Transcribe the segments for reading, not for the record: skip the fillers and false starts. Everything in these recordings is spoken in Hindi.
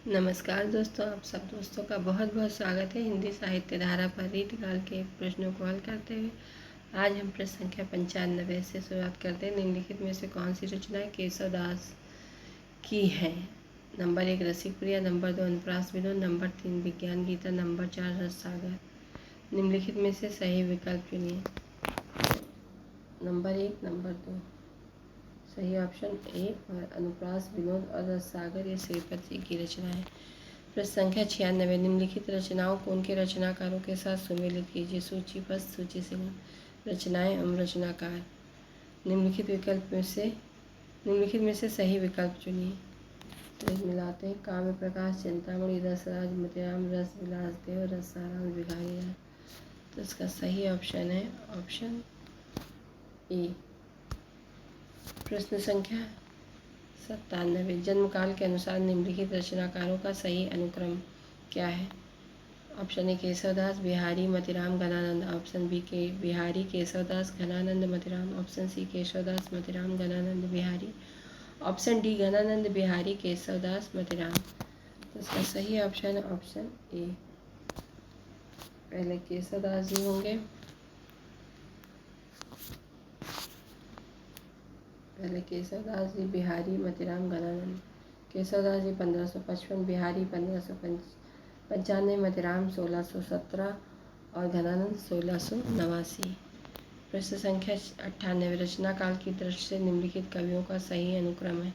नमस्कार दोस्तों, आप सब दोस्तों का बहुत बहुत स्वागत है हिंदी साहित्य धारा पर रीतकाल के प्रश्नों को हल करते हुए। आज हम प्रश्न संख्या 95 से शुरुआत करते हैं। निम्नलिखित में से कौन सी रचनाएं केशव दास की है? नंबर 1 रसिकप्रिया, नंबर 2 अनुप्रास विनोद, नंबर 3 विज्ञान गीता, नंबर 4 रससागर। निम्नलिखित में से सही विकल्प चुनिए। नंबर 1, नंबर 2 सही ऑप्शन ए और अनुप्रास विनोद और रससागर ये श्रीपत जी की रचना है। प्रश्न संख्या 96 निम्नलिखित रचनाओं को उनके रचनाकारों के साथ सुमेलित कीजिए। सूचीबद्ध सूची से रचनाएं एवं रचनाकार। निम्नलिखित में से सही विकल्प चुनिए। तो मिलाते हैं। काव्य प्रकाश, चिंतामणि, रसराज, मोतीराम, रस विलास देव, रसाराम, भिखारी। तो इसका सही ऑप्शन है ऑप्शन ए। प्रश्न संख्या 97 जन्मकाल के अनुसार निम्नलिखित रचनाकारों का सही अनुक्रम क्या है? Option A Keshavdas, Bihari, Motiram, Ghananand. Option B के Bihari, Keshavdas, Ghananand, Motiram. Option C Keshavdas, Motiram, Ghananand, Bihari. Option D Ghananand, Bihari, Keshavdas, Motiram. तो इसका सही ऑप्शन है ऑप्शन ए। पहले केशवदास जी होंगे। पहले केशवदास जी, बिहारी, मोतीराम, घनानंद। केशवदास जी 1555, बिहारी 1595, मोतीराम 1617 और घनानंद 1689। प्रश्न संख्या 98 रचना काल की दृष्टि से निम्नलिखित कवियों का सही अनुक्रम है।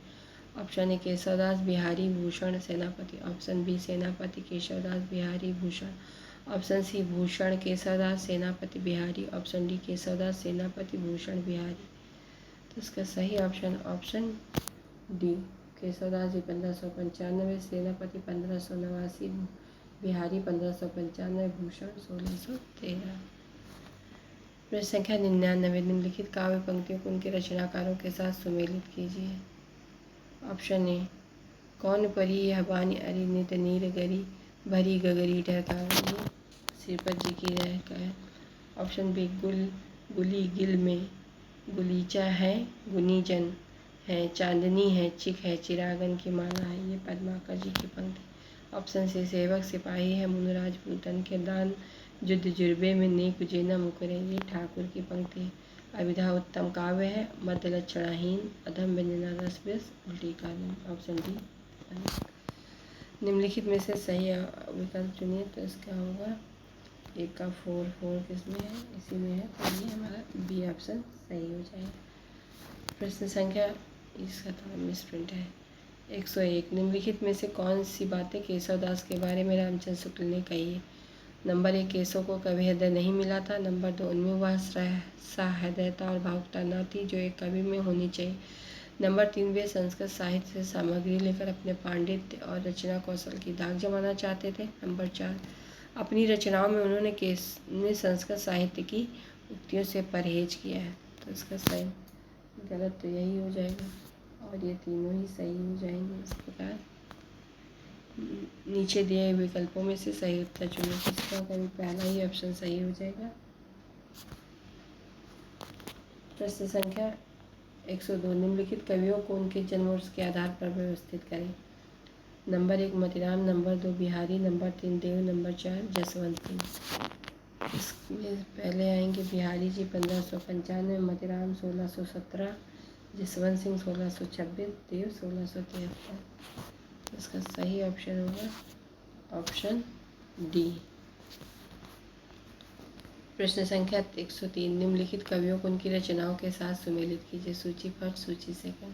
ऑप्शन ए केशवदास, बिहारी, भूषण, सेनापति। ऑप्शन बी सेनापति, केशवदास, बिहारी, भूषण। ऑप्शन सी भूषण, केशवदास, सेनापति, बिहारी। ऑप्शन डी केशवदास, सेनापति, भूषण, बिहारी। तो इसका सही ऑप्शन ऑप्शन डी केशवदास जी 1595, सेनापति 1589, बिहारी 1595, भूषण 1613। प्रश्न संख्या 99 निम्नलिखित काव्य पंक्तियों को उनके रचनाकारों के साथ सुमेलित कीजिए। ऑप्शन ए कौन परी यह बानी अरि नित नीर गरी भरी गगरी ढरकावली, श्रीपत जी की है। ऑप्शन बी गुली गिल में गुलीचा है, गुनीजन है, चांदनी है, चिक है, चिरागन की माला है, ये पद्माकर जी की पंक्ति। ऑप्शन सी सेवक सिपाही है, मुनराज पूतन के दान युद्ध जुर्बे में नेक जेना मुकरे, ये ठाकुर की पंक्ति। अभिधा उत्तम काव्य है, मध्य लक्षणाहीन, अधम व्यंजना रस व्यस, उल्टी काव्य। Option D. निम्नलिखित में से सही विकल्प चुनिए। तो इसका होगा एक का 4 किसमें है? इसी में है, तो ये हमारा बी ऑप्शन सही हो जाएगा। प्रश्न संख्या इसका तो मिसप्रिंट है। 101 निम्नलिखित में से कौन सी बातें केशवदास के बारे में रामचंद्र शुक्ल ने कही है? नंबर 1 केशव को कवि हृदय नहीं मिला था। नंबर 2 उनमें वह सहृदयता और भावुकता न थी जो एक कवि में होनी चाहिए। नंबर 3 वे संस्कृत साहित्य से सामग्री लेकर अपने पांडित्य और रचना कौशल की दाग जमाना चाहते थे। नंबर 4 अपनी रचनाओं में उन्होंने संस्कृत साहित्य की उक्तियों से परहेज किया है। तो इसका सही गलत तो यही हो जाएगा और ये तीनों ही सही हो जाएंगे। इस प्रकार नीचे दिए विकल्पों में से सही उत्तर चुनें। इसका कभी पहला ही ऑप्शन सही हो जाएगा। प्रश्न संख्या 102 निम्नलिखित कवियों को उनके जन्म वर्ष के आधार पर व्यवस्थित करें। Number 1 Motiram, number 2 Bihari, number 3 देव, नंबर 4 जसवंत सिंह। इसमें पहले आएंगे बिहारी जी 1595, मोतीराम 1617, जसवंत सिंह 1626, देव 1673। इसका सही ऑप्शन होगा ऑप्शन डी। प्रश्न संख्या 103 निम्नलिखित कवियों को उनकी रचनाओं के साथ सुमेलित कीजिए। सूची फर्स्ट, सूची सेकंड।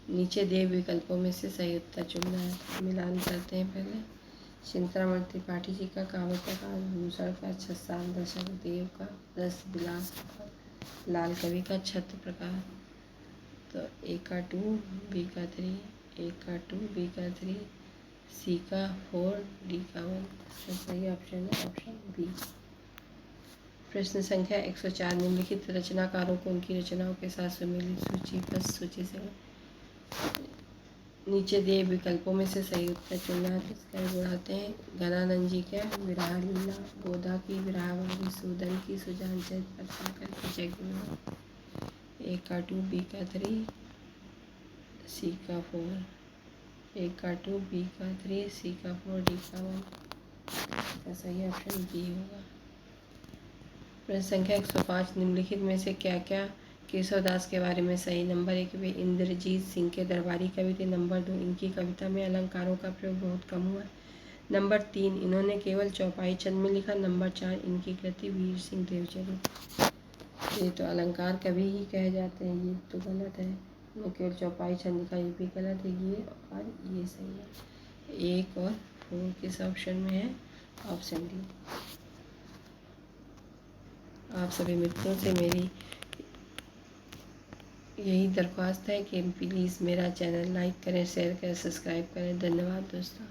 नीचे दिए विकल्पों में से सही उत्तर चुनना है। मिलान करते हैं पहले। चिंतामणि त्रिपाठी जी का काव्य प्रकाश, भूषण का छसाल दशक, देव का रस विलास, लाल कवि का छत्र प्रकाश। तो ए का 2, बी का 3, ए का 2, बी का 3, सी का 4, डी का 1। इसका सही ऑप्शन है ऑप्शन बी। प्रश्न संख्या 104 निम्नलिखित रचनाकारों को उनकी रचनाओं के साथ सुमेलित सूची फर्स्ट, सूची से नीचे दिए विकल्पों में से सही उत्तर चुनना है। इसका गुणाते हैं। घनानंद जी का विरह लीला, गोदा की विरहवादी, सूदन की सुजान चरित, प्रभाकर की जगविरह। ए का 2, बी का 3, सी का 4। ए का 2, बी का 3, सी का 4, डी का 1। इसका सही ऑप्शन बी होगा। प्रश्न संख्या 105, निम्नलिखित में से क्या क्या केशवदास के बारे में सही? नंबर 1, वे इंद्रजीत सिंह के दरबारी कवि थे। नंबर 2, इनकी कविता में अलंकारों का प्रयोग बहुत कम हुआ। नंबर 3, इन्होंने केवल चौपाई छंद में लिखा। नंबर 4, इनकी कृति वीर सिंह देवचरित। ये तो अलंकार कवि ही कहे जाते हैं, ये तो गलत है। इन्होंने केवल चौपाई छंद लिखा, ये भी गलत है। ये और ये सही है। 1 और 4 किस ऑप्शन में है? Option D. आप सभी मित्रों से मेरी यही दरख्वास्त है कि प्लीज़ मेरा चैनल लाइक करें, शेयर करें, सब्सक्राइब करें। धन्यवाद दोस्तों।